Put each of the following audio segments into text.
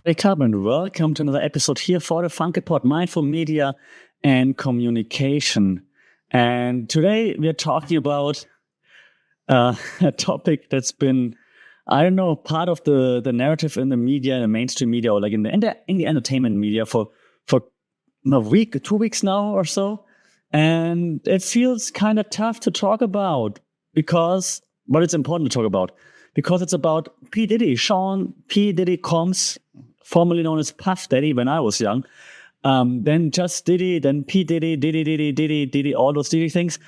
Hey, and welcome to another episode here for the Funky Pod, Mindful Media and Communication. And today we are talking about a topic that's been, part of the narrative in the media, the mainstream media, or like in the entertainment media for a week, 2 weeks now or so. And it feels kind of tough to talk about but it's important to talk about because it's about P. Diddy, Sean P. Diddy Combs, formerly known as Puff Daddy when I was young. Then just Diddy, then P. Diddy, all those Diddy things.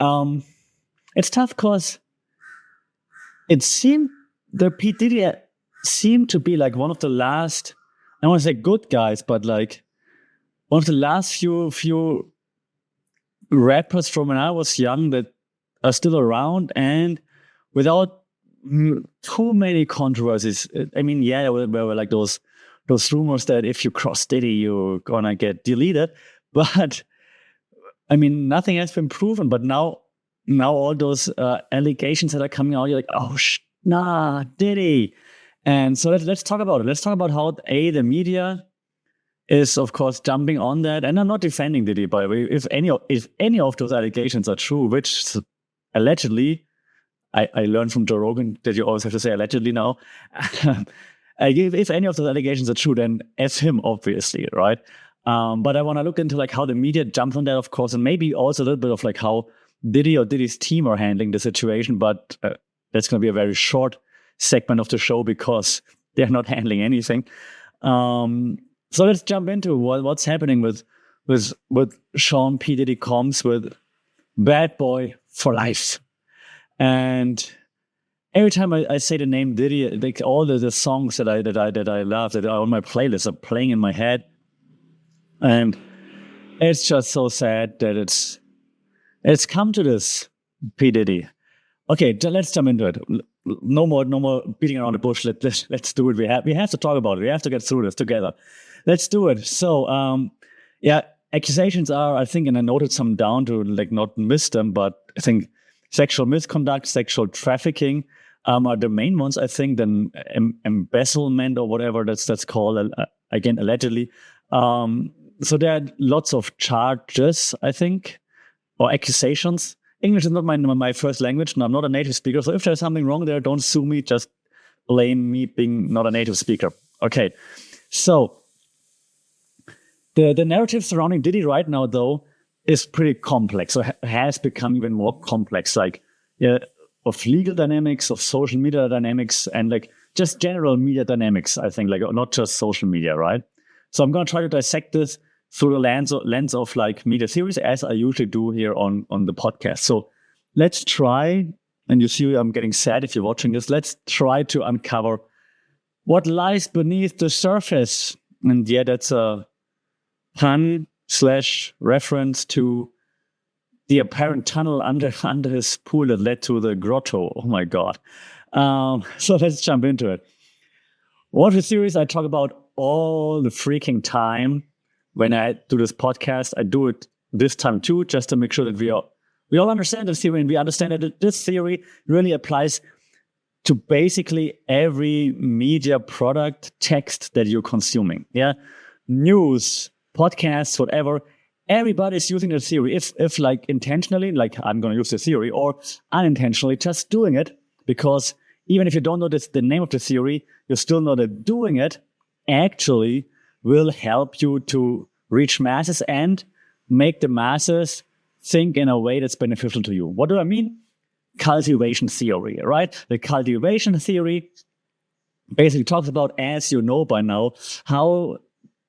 It's tough because it seemed the P. Diddy seemed to be like one of the last, I don't want to say good guys, but like one of the last few rappers from when I was young that are still around and without too many controversies. I mean, yeah, there were like those rumors that if you cross Diddy, you're gonna get deleted. But I mean, nothing has been proven. But now all those allegations that are coming out, you're like, oh, Diddy. And so let's talk about it. Let's talk about how the media is, of course, jumping on that. And I'm not defending Diddy, by the way. If any of those allegations are true, which allegedly, I learned from Joe Rogan that you always have to say allegedly now. If any of those allegations are true, then F him, obviously, right? But I want to look into like how the media jumped on that, of course, and maybe also a little bit of like how Diddy or Diddy's team are handling the situation. But that's going to be a very short segment of the show because they're not handling anything. So let's jump into what's happening with Sean P. Diddy Combs with Bad Boy for Life. And every time I say the name Diddy, like all the songs that I love that are on my playlist are playing in my head, and it's just so sad that it's come to this. P. Diddy. Okay, let's jump into it. No more beating around the bush. Let's do it. We have to talk about it. We have to get through this together. Let's do it. So accusations are, I think, and I noted some down to like not miss them, but I think sexual misconduct, sexual trafficking are the main ones, I think. Then embezzlement or whatever that's called, again, allegedly. So there are lots of charges, I think, or accusations. English is not my first language, and I'm not a native speaker. So if there's something wrong there, don't sue me. Just blame me being not a native speaker. Okay, so the narrative surrounding Diddy right now, though, is pretty complex. So has become even more complex, like of legal dynamics, of social media dynamics, and like just general media dynamics, I think, like not just social media, right? So I'm going to try to dissect this through the lens of like media theories, as I usually do here on the podcast. So let's try, and you see I'm getting sad if you're watching this, let's try to uncover what lies beneath the surface. And yeah, that's a pun / reference to the apparent tunnel under his pool that led to the grotto. Oh my God. So let's jump into it. One of the theories I talk about all the freaking time when I do this podcast. I do it this time too, just to make sure that we all understand this theory, and we understand that this theory really applies to basically every media product text that you're consuming. Yeah, news, podcasts, whatever. Everybody's using the theory. If like intentionally, like I'm going to use the theory, or unintentionally, just doing it, because even if you don't know the name of the theory, you still know that doing it actually will help you to reach masses and make the masses think in a way that's beneficial to you. What do I mean? Cultivation theory, right? The cultivation theory basically talks about, as you know by now, how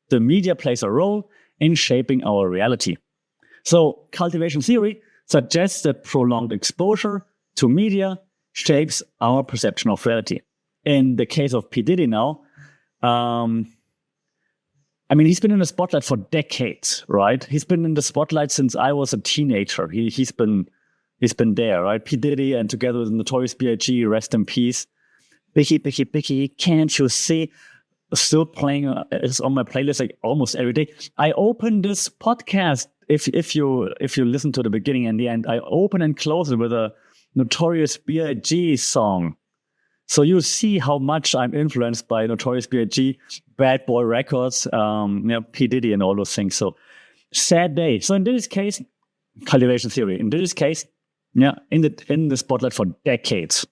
the media plays a role in shaping our reality. So cultivation theory suggests that prolonged exposure to media shapes our perception of reality. In the case of P. Diddy now, I mean, he's been in the spotlight for decades, right? He's been in the spotlight since I was a teenager. He's been there, right? P. Diddy, and together with Notorious B.I.G., rest in peace. Biggie, can't you see? Still playing is on my playlist like almost every day. I open this podcast, if you listen to the beginning and the end, I open and close it with a Notorious B.I.G. song. So you see how much I'm influenced by Notorious B.I.G., Bad Boy Records, P. Diddy, and all those things. So sad day. So in this case, cultivation theory. In this case, in the spotlight for decades,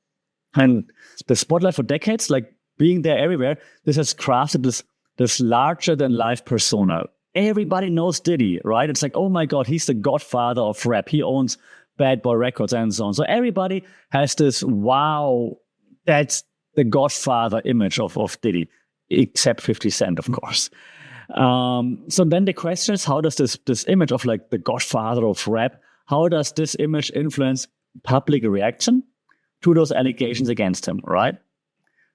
and the spotlight for decades, like being there everywhere, this has crafted this larger than life persona. Everybody knows Diddy, right? It's like, oh my God, he's the godfather of rap. He owns Bad Boy Records and so on. So everybody has this, wow, that's the godfather image of Diddy, except 50 Cent, of course. So then the question is, how does this image of like the godfather of rap, how does this image influence public reaction to those allegations against him, right?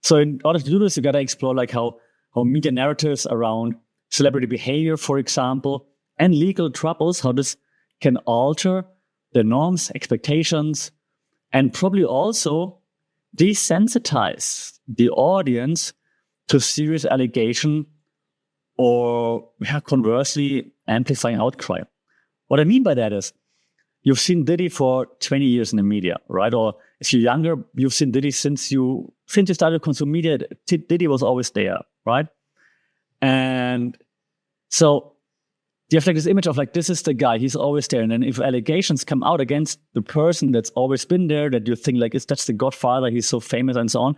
So in order to do this, you got to explore like how media narratives around celebrity behavior, for example, and legal troubles, how this can alter the norms, expectations, and probably also desensitize the audience to serious allegation or conversely amplifying outcry. What I mean by that is you've seen Diddy for 20 years in the media, right? Or if you're younger, you've seen Diddy since you started to consume media. Diddy was always there, right? And so you have like this image of like, this is the guy, he's always there. And then if allegations come out against the person that's always been there, that you think like, that's the godfather, he's so famous and so on,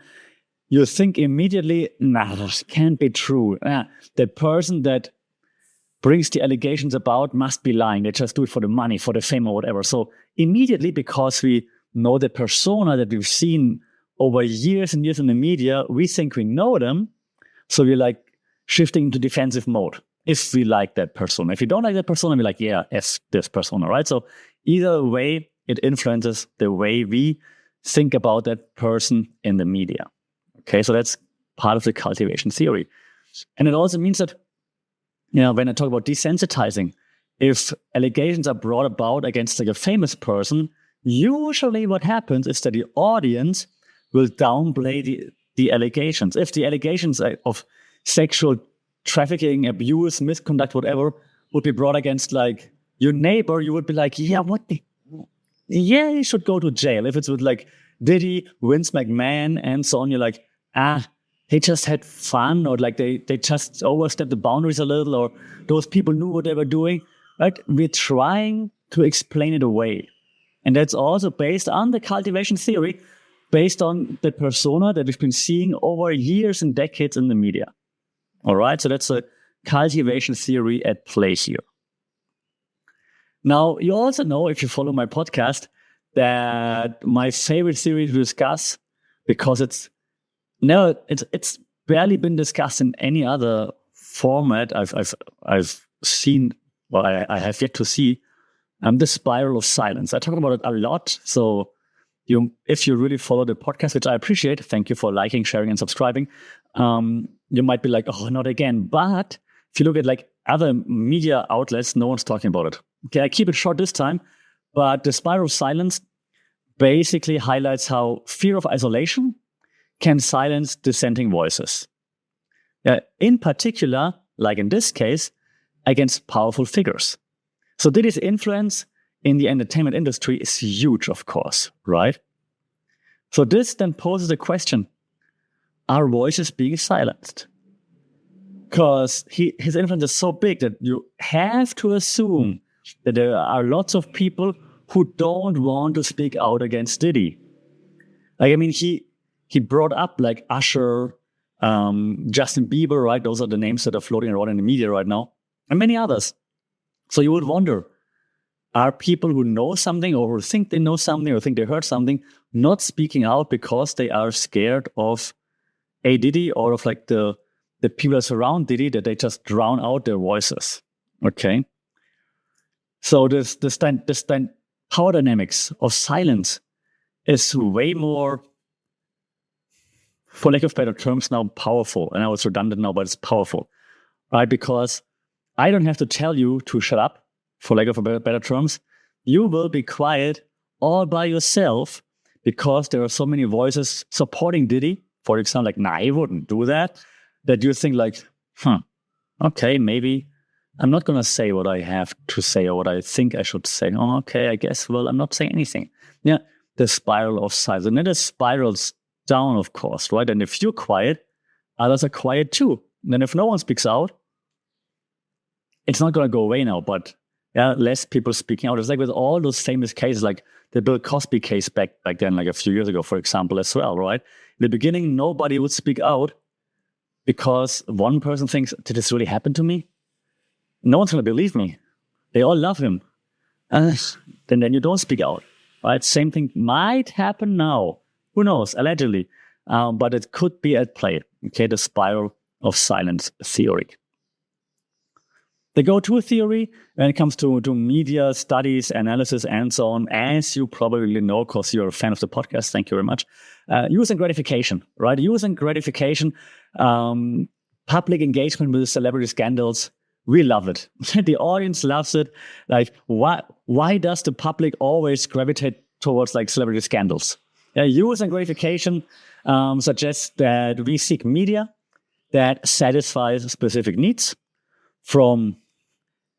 you think immediately, nah, that can't be true. The person that brings the allegations about must be lying. They just do it for the money, for the fame or whatever. So immediately, because we know the persona that we've seen over years and years in the media, we think we know them. So we're like shifting into defensive mode if we like that persona. If you don't like that persona, we're like, yeah, F this persona, right? So either way, it influences the way we think about that person in the media. Okay, so that's part of the cultivation theory. And it also means that, when I talk about desensitizing, if allegations are brought about against like a famous person, usually what happens is that the audience will downplay the allegations. If the allegations of sexual trafficking, abuse, misconduct, whatever, would be brought against like your neighbor, you would be like, yeah, he should go to jail. If it's with like Diddy, Vince McMahon, and so on, you're like, they just had fun, or like they just overstepped the boundaries a little, or those people knew what they were doing, right? We're trying to explain it away. And that's also based on the cultivation theory, based on the persona that we've been seeing over years and decades in the media. All right, so that's a cultivation theory at play here. Now, you also know, if you follow my podcast, that my favorite theory to discuss, because it's barely been discussed in any other format I've seen, or I have yet to see, the spiral of silence. I talk about it a lot. So if you really follow the podcast, which I appreciate, thank you for liking, sharing, and subscribing. You might be like, oh, not again. But if you look at like other media outlets, no one's talking about it. Okay, I keep it short this time. But the spiral of silence basically highlights how fear of isolation can silence dissenting voices. In particular, like in this case, against powerful figures. So Diddy's influence in the entertainment industry is huge, of course, right? So this then poses a question, are voices being silenced? Because his influence is so big that you have to assume that there are lots of people who don't want to speak out against Diddy. Like, I mean, he brought up like Usher, Justin Bieber, right? Those are the names that are floating around in the media right now, and many others. So you would wonder, are people who know something or who think they know something or think they heard something not speaking out because they are scared of a Diddy or of like the people that surround Diddy, that they just drown out their voices? Okay. So this power dynamics of silence is way more, for lack of better terms, now powerful. And I was redundant now, but it's powerful, right? Because I don't have to tell you to shut up, for lack of better terms. You will be quiet all by yourself because there are so many voices supporting Diddy, for example, like, nah, he wouldn't do that, that you think like, okay, maybe I'm not going to say what I have to say or what I think I should say. Oh, okay, I guess, well, I'm not saying anything. Yeah, the spiral of silence. And then the spirals down, of course, right? And if you're quiet, others are quiet too. And then if no one speaks out, it's not going to go away now, but less people speaking out. It's like with all those famous cases, like the Bill Cosby case back then, like a few years ago, for example, as well, right? In the beginning, nobody would speak out because one person thinks, did this really happen to me? No one's going to believe me. They all love him. And then you don't speak out, right? Same thing might happen now. Who knows? Allegedly. But it could be at play. Okay, the spiral of silence theory. The go-to theory when it comes to media studies, analysis, and so on, as you probably know, because you're a fan of the podcast, thank you very much, use and gratification, right? Use and gratification, public engagement with celebrity scandals. We love it. The audience loves it. Like, why does the public always gravitate towards like celebrity scandals? Use and gratification suggests that we seek media that satisfies specific needs, from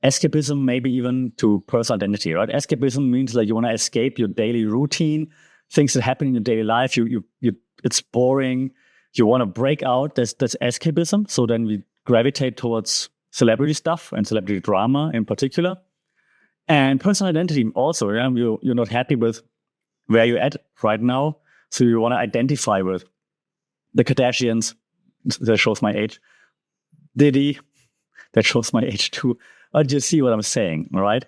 escapism, maybe even to personal identity, right? Escapism means like you want to escape your daily routine, things that happen in your daily life. It's boring. You want to break out. That's escapism. So then we gravitate towards celebrity stuff and celebrity drama in particular. And personal identity also. Yeah? You're not happy with where you're at right now. So you want to identify with the Kardashians. That shows my age. Diddy. That shows my age too. But you see what I'm saying, all right?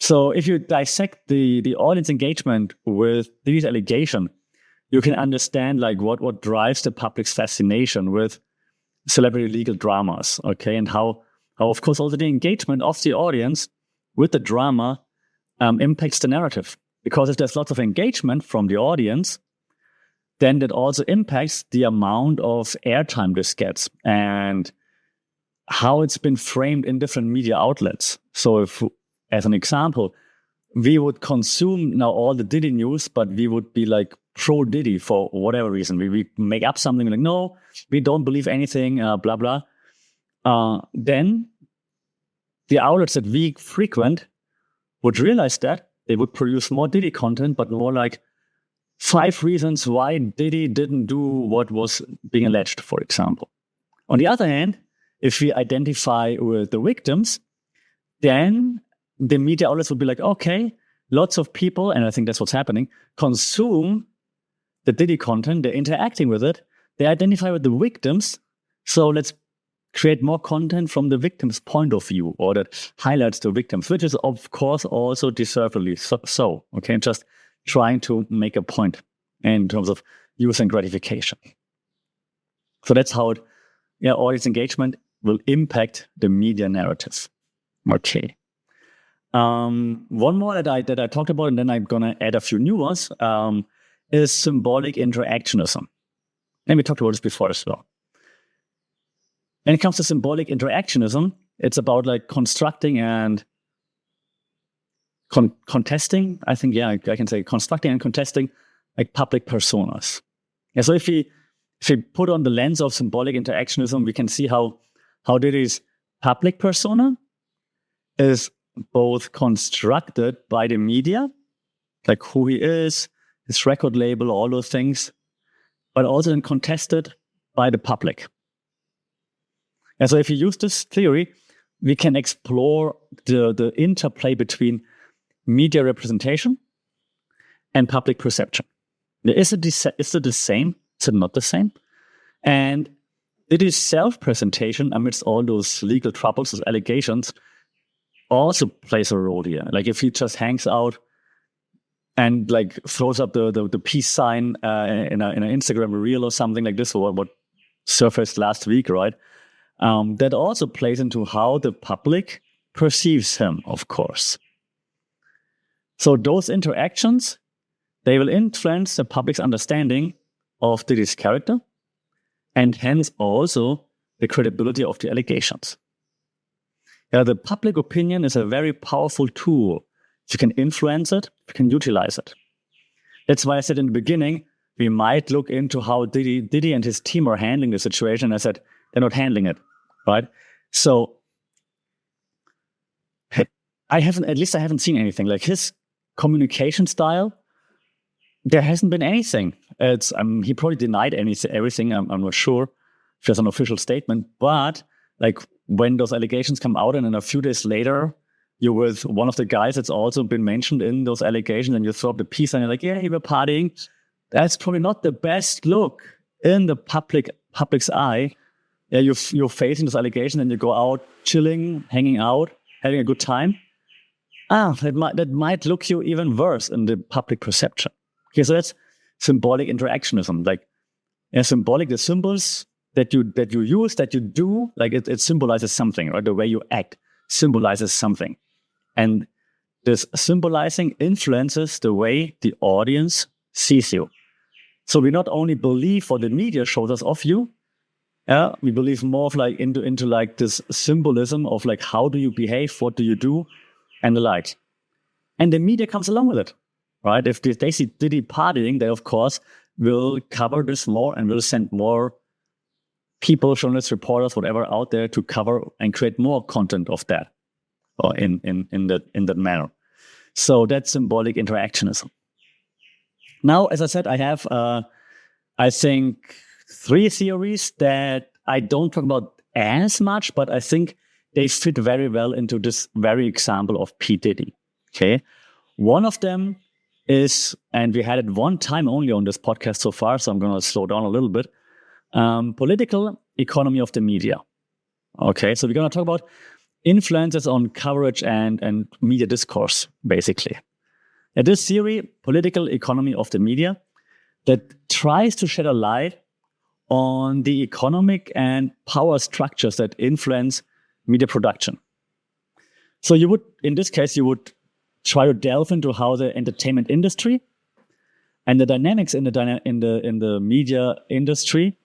So if you dissect the audience engagement with these allegations, you can understand like what drives the public's fascination with celebrity legal dramas, okay? And how of course, also the engagement of the audience with the drama impacts the narrative. Because if there's lots of engagement from the audience, then that also impacts the amount of airtime this gets and how it's been framed in different media outlets. So if, as an example, we would consume now all the Diddy news, but we would be like pro Diddy for whatever reason. We make up something like, no, we don't believe anything, blah, blah. Then the outlets that we frequent would realize that they would produce more Diddy content, but more like 5 reasons why Diddy didn't do what was being alleged, for example. On the other hand, if we identify with the victims, then the media outlets would be like, okay, lots of people, and I think that's what's happening, consume the Diddy content, they're interacting with it, they identify with the victims, so let's create more content from the victim's point of view, or that highlights the victims, which is, of course, also deservedly so. Okay, just trying to make a point in terms of use and gratification. So that's how audience engagement will impact the media narrative. Okay. One more that I talked about, and then I'm gonna add a few new ones, is symbolic interactionism. And we talked about this before as well. When it comes to symbolic interactionism, it's about like constructing and contesting. I think, I can say constructing and contesting like public personas. Yeah, so if we put on the lens of symbolic interactionism, we can see how Diddy's public persona is both constructed by the media, like who he is, his record label, all those things, but also then contested by the public. And so if you use this theory, we can explore the interplay between media representation and public perception. Is it the same? Is it not the same? And it is self-presentation amidst all those legal troubles, those allegations, also plays a role here. Like if he just hangs out and like throws up the peace sign in an Instagram reel or something like this, or what surfaced last week, right? That also plays into how the public perceives him, of course. So those interactions, they will influence the public's understanding of Diddy's character, and hence also the credibility of the allegations. The public opinion is a very powerful tool. If you can influence it, you can utilize it. That's why I said in the beginning, we might look into how Diddy and his team are handling the situation. I said, they're not handling it, right? So I haven't seen anything. Like his communication style, there hasn't been anything he probably denied everything. I'm not sure if there's an official statement, but like when those allegations come out and then a few days later, you're with one of the guys that's also been mentioned in those allegations and you throw up the piece and you're like, yeah, you were partying. That's probably not the best look in the public's eye. Yeah, you're facing those allegations and you go out chilling, hanging out, having a good time. That might look you even worse in the public perception. Okay, so that's symbolic interactionism. Like, symbolic, the symbols that you use, that you do, like it symbolizes something, right? The way you act symbolizes something. And this symbolizing influences the way the audience sees you. So we not only believe what the media shows us of you, we believe more of like into like this symbolism of like how do you behave, what do you do, and the like. And the media comes along with it, right? If they see Diddy partying, they of course will cover this more and will send more people, journalists, reporters, whatever out there to cover and create more content of that, or in that manner. So that's symbolic interactionism. Now, as I said, I have I think 3 theories that I don't talk about as much, but I think they fit very well into this very example of P. Diddy. Okay. One of them is, and we had it one time only on this podcast so far, so I'm going to slow down a little bit, political economy of the media. Okay. So we're going to talk about influences on coverage and media discourse, basically. And this theory, political economy of the media, that tries to shed a light on the economic and power structures that influence media production. So in this case, you would try to delve into how the entertainment industry and the dynamics in the media industry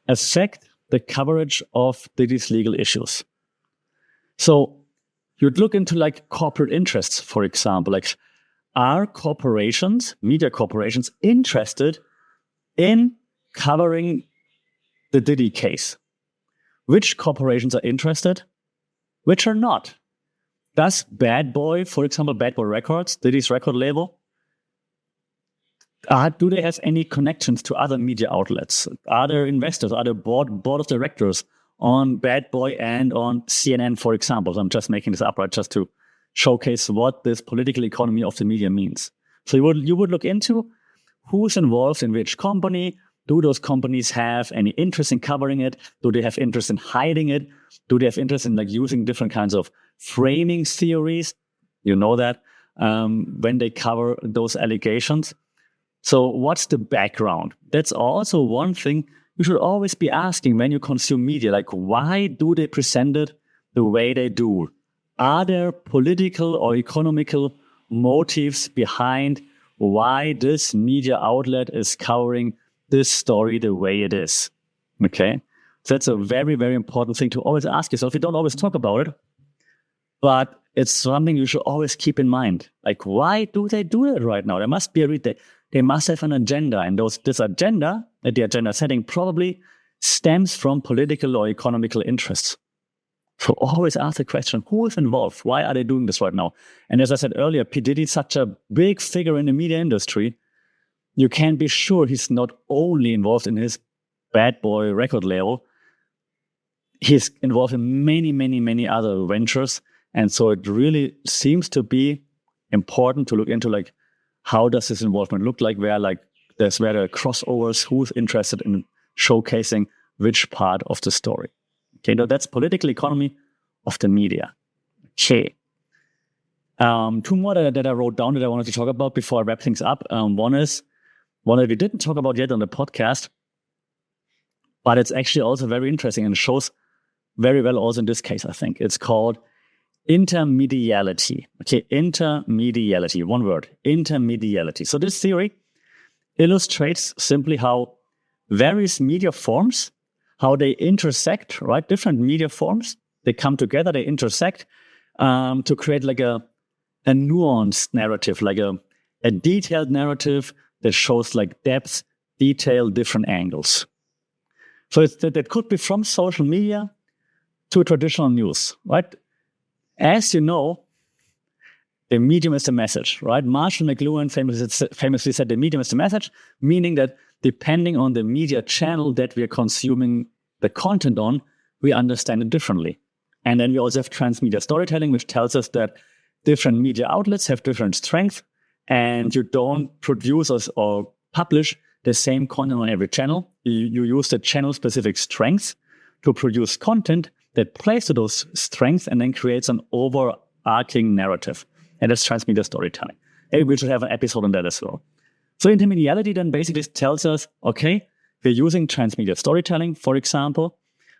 affect the coverage of these legal issues. So you'd look into like corporate interests, for example, like are corporations, media corporations, interested in covering the Diddy case? Which corporations are interested? Which are not? Does Bad Boy, for example, Bad Boy Records, Diddy's record label, do they have any connections to other media outlets? Are there investors? Are there board of directors on Bad Boy and on CNN, for example? So I'm just making this up, right? Just to showcase what this political economy of the media means. So you would look into who's involved in which company. Do those companies have any interest in covering it? Do they have interest in hiding it? Do they have interest in like using different kinds of framing theories? You know that when they cover those allegations. So what's the background? That's also one thing you should always be asking when you consume media. Like, why do they present it the way they do? Are there political or economical motives behind why this media outlet is covering this story the way it is? Okay. So that's a very, very important thing to always ask yourself. You don't always talk about it, but it's something you should always keep in mind. Like, why do they do it right now? There must be they must have an agenda, and this agenda, the agenda setting, probably stems from political or economical interests. So always ask the question, who is involved? Why are they doing this right now? And as I said earlier, P. Diddy is such a big figure in the media industry. You can be sure he's not only involved in his Bad Boy record label. He's involved in many, many, many other ventures. And so it really seems to be important to look into, like, how does this involvement look like? Where there are crossovers, who's interested in showcasing which part of the story. Okay, now that's political economy of the media. Okay. 2 more that I wrote down that I wanted to talk about before I wrap things up. One that we didn't talk about yet on the podcast, but it's actually also very interesting and shows very well also in this case, I think. It's called intermediality. Okay, intermediality, one word, intermediality. So this theory illustrates simply how various media forms, how they intersect, right? Different media forms, they come together, they intersect to create like a nuanced narrative, like a detailed narrative that shows like depth, detail, different angles. So that could be from social media to traditional news, right? As you know, the medium is the message, right? Marshall McLuhan famously said the medium is the message, meaning that depending on the media channel that we are consuming the content on, we understand it differently. And then we also have transmedia storytelling, which tells us that different media outlets have different strengths, and you don't produce or publish the same content on every channel. You use the channel-specific strengths to produce content that plays to those strengths and then creates an overarching narrative. And that's transmedia storytelling. Maybe we should have an episode on that as well. So intermediality then basically tells us, okay, we're using transmedia storytelling, for example.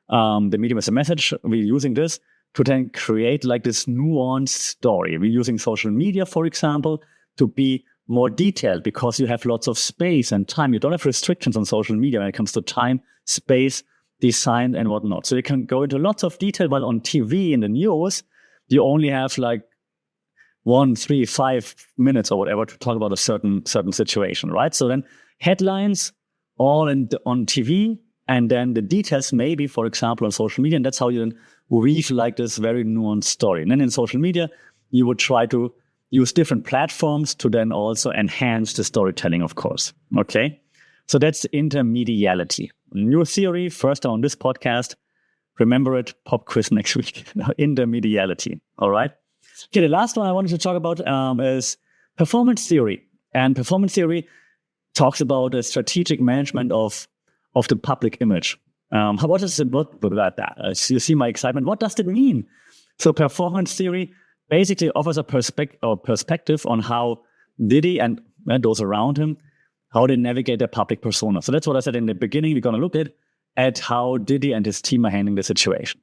The medium is a message. We're using this to then create like this nuanced story. We're using social media, for example, to be more detailed because you have lots of space and time. You don't have restrictions on social media when it comes to time, space, design, and whatnot. So you can go into lots of detail, while on TV, in the news, you only have like 1, 3, 5 minutes or whatever to talk about a certain situation, right? So then headlines all on TV, and then the details maybe, for example, on social media, and that's how you then weave like this very nuanced story. And then in social media, you would try to use different platforms to then also enhance the storytelling, of course. Okay, so that's intermediality. New theory, first time on this podcast. Remember it, pop quiz next week. Intermediality, all right? Okay, the last one I wanted to talk about is performance theory. And performance theory talks about the strategic management of the public image. What is it about that? You see my excitement. What does it mean? So performance theory basically offers a perspective on how Diddy and those around him, how they navigate their public persona. So that's what I said in the beginning. We're going to look at how Diddy and his team are handling the situation.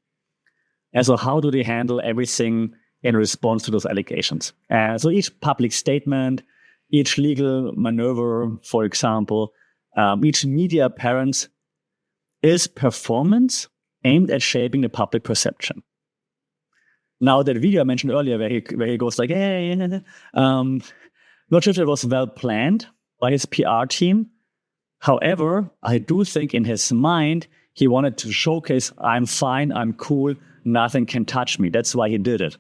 And so how do they handle everything in response to those allegations? So each public statement, each legal maneuver, for example, each media appearance is performance aimed at shaping the public perception. Now, that video I mentioned earlier where he goes like, hey, not sure if it was well planned by his PR team. However, I do think in his mind, he wanted to showcase, I'm fine, I'm cool, nothing can touch me. That's why he did it.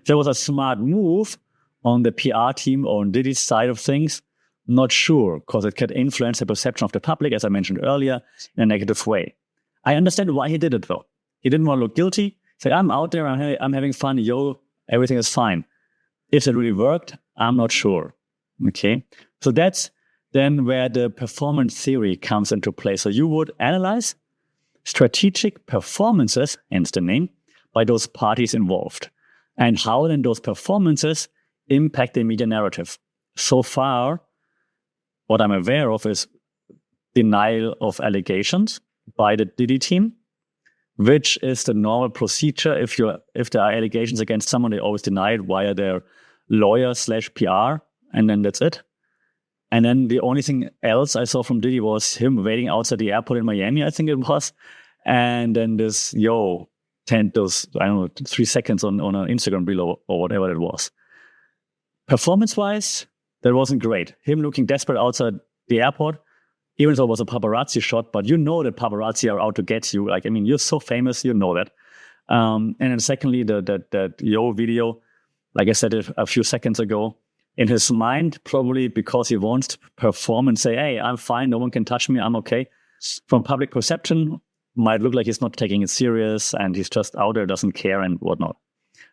There was a smart move on the PR team or on Diddy's side of things. Not sure, because it could influence the perception of the public, as I mentioned earlier, in a negative way. I understand why he did it, though. He didn't want to look guilty. Say, I'm out there, I'm having fun, everything is fine. If it really worked, I'm not sure. Okay, so that's then where the performance theory comes into play. So you would analyze strategic performances, hence the name, by those parties involved, and how then those performances impact the media narrative. So far, what I'm aware of is denial of allegations by the Diddy team, which is the normal procedure. If there are allegations against someone, they always deny it via their lawyer/PR, and then that's it. And then the only thing else I saw from Diddy was him waiting outside the airport in Miami, I think it was, and then this 3 seconds on an Instagram reel or whatever it was. Performance-wise, that wasn't great. Him looking desperate outside the airport, even though it was a paparazzi shot, but you know that paparazzi are out to get you. Like, I mean, you're so famous, you know that. And then secondly, that video, like I said a few seconds ago, in his mind, probably because he wants to perform and say, hey, I'm fine, no one can touch me, I'm okay. From public perception, might look like he's not taking it serious and he's just out there, doesn't care and whatnot.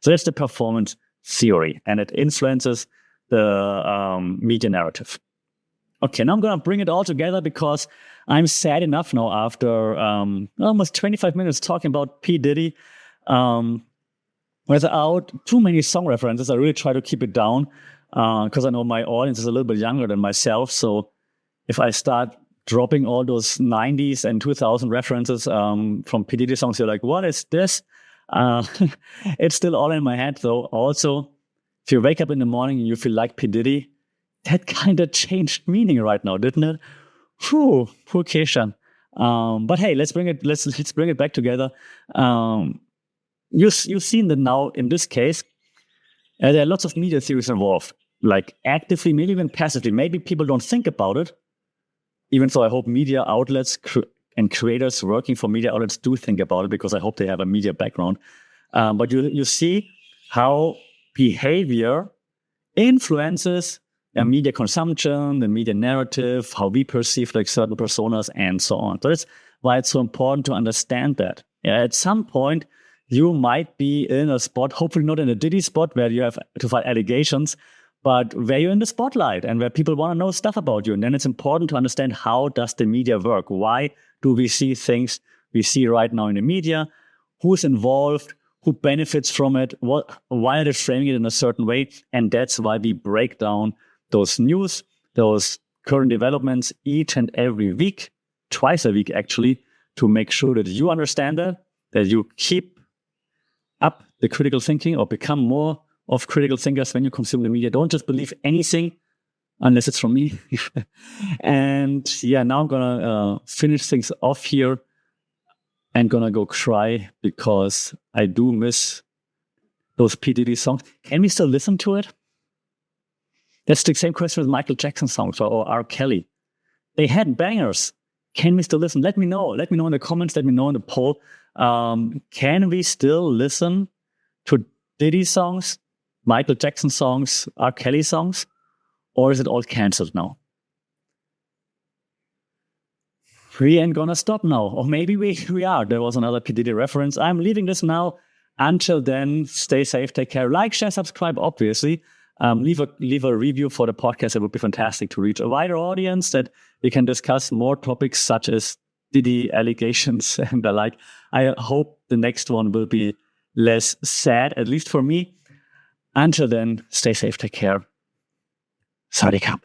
So that's the performance theory, and it influences the media narrative. Okay, now I'm going to bring it all together because I'm sad enough now after almost 25 minutes talking about P. Diddy. Without too many song references, I really try to keep it down because I know my audience is a little bit younger than myself. So if I start dropping all those 90s and 2000 references from P. Diddy songs, you're like, what is this? It's still all in my head, though. Also, if you wake up in the morning and you feel like P. Diddy, that kind of changed meaning right now, didn't it? Whew, poor Keshan. But hey, let's bring it back together. You've seen that now in this case, there are lots of media theories involved, like actively, maybe even passively. Maybe people don't think about it, even though I hope media outlets and creators working for media outlets do think about it, because I hope they have a media background. But you see how behavior influences media consumption, the media narrative, how we perceive like certain personas, and so on. So that's why it's so important to understand that. Yeah, at some point, you might be in a spot, hopefully not in a Diddy spot where you have to fight allegations, but where you're in the spotlight and where people want to know stuff about you. And then it's important to understand, how does the media work? Why do we see things we see right now in the media? Who's involved? Who benefits from it? Why are they framing it in a certain way? And that's why we break down those news, those current developments each and every week, twice a week actually, to make sure that you understand that you keep up the critical thinking or become more of critical thinkers when you consume the media. Don't just believe anything unless it's from me. And yeah, now I'm gonna finish things off here and gonna go cry because I do miss those P. Diddy songs. Can we still listen to it? That's the same question with Michael Jackson songs or R. Kelly. They had bangers. Can we still listen? Let me know. Let me know in the comments. Let me know in the poll. Can we still listen to Diddy songs, Michael Jackson songs, R. Kelly songs? Or is it all canceled now? We ain't gonna stop now. Or maybe we are. There was another P. Diddy reference. I'm leaving this now. Until then, stay safe, take care. Like, share, subscribe, obviously. Leave a review for the podcast. It would be fantastic to reach a wider audience, that we can discuss more topics such as Diddy allegations and the like. I hope the next one will be less sad, at least for me. Until then, stay safe, take care. Sawadee Cup.